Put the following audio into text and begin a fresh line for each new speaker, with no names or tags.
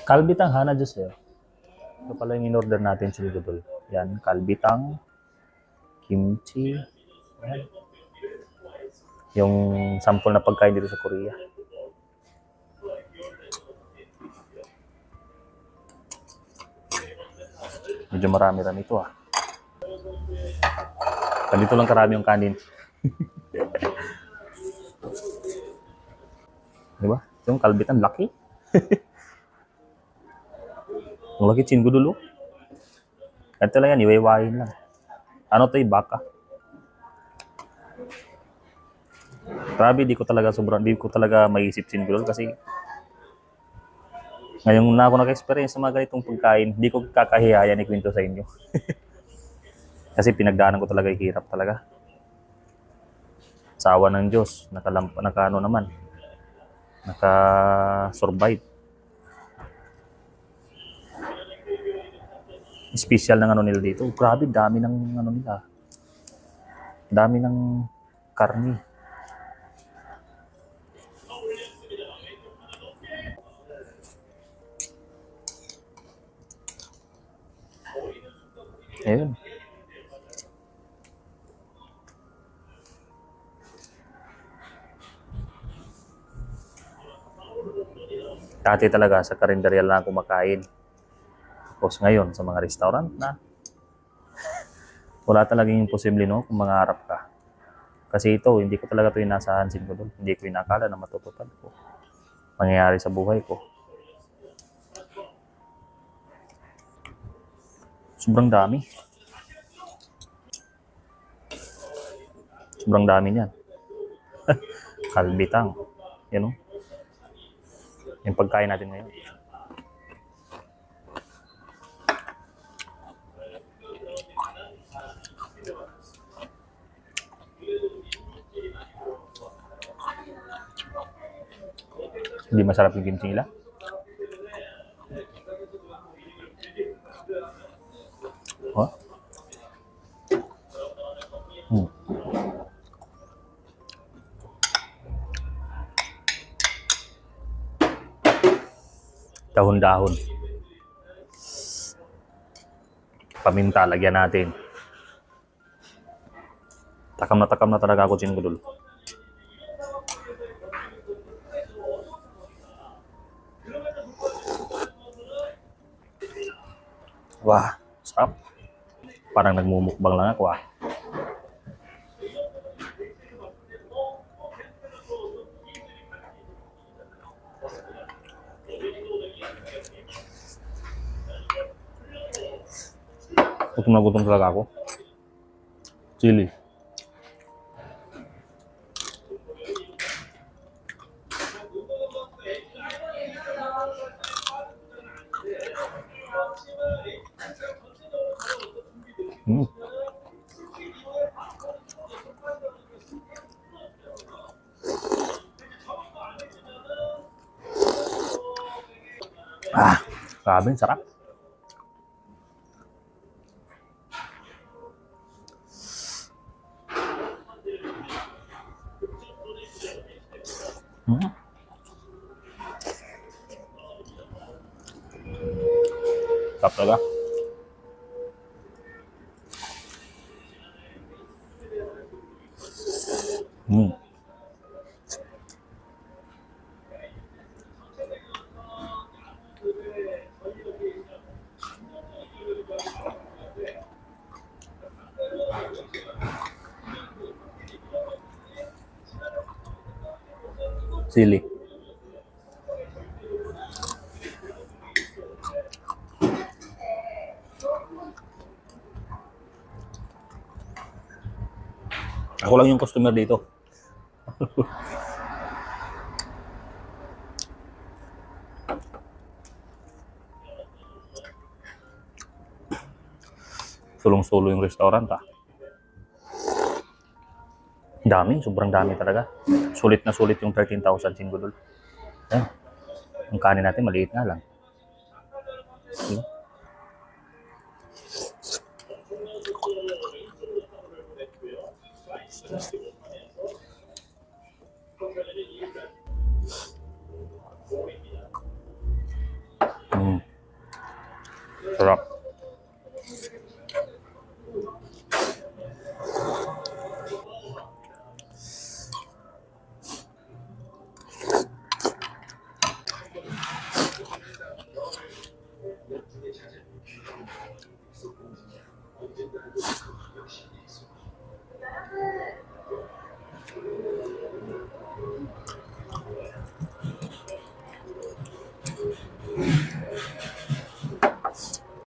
Kalbitang Hana Diyos eh. Ito pala yung in-order natin sa Lidl. Yan, kalbitang, kimchi. Yan. Yung sample na pagkain dito sa Korea. Medyo marami-rami ito ah. Ganito lang karami yung kanin. Diba? Yung kalbitan, laki. Ang laki chin ko dulo. Ito lang yan, iwaiwain lang. Ano to baka. Grabe, di ko talaga maiisip chin ko kasi ngayon na ako naka-experience sa mga ganitong pagkain, di ko kakahiyayan ikwento sa inyo. Kasi pinagdaanan ko talaga, hirap talaga. Sa awa ng Diyos, naka-survive. Special ng ano nila dito. Grabe, dami ng ano nila. Dami ng karni. Ayun. Dati talaga sa karinderya lang ako kumakain. Tapos ngayon sa mga restaurant na. Wala talagang imposible no kung mangarap ka. Kasi ito, hindi ko talaga ito inasahan ko doon. Hindi ko inakala na matutupad ko. Mangyayari sa buhay ko. Sobrang dami. Sobrang dami niyan. Kalbitang. Yan o. Yung pagkain natin ngayon. Hindi masarap yung kimchi nila. Oh. Dahon-dahon. Paminta, lagyan natin. Takam na talaga ako chinggudol. Wah, sarap. Parang nagmumukbang lang ako ah. Gutom na gutom talaga ako. Chili. Grabe, sarap. Sarap talaga. Sili. Ako lang yung customer dito. Sulong-sulo yung restaurant ah. Dami, sobrang dami talaga. Sulit na sulit yung 13,000 chinggudol. Ayan. Ang kanin natin maliit nga lang. Sarap.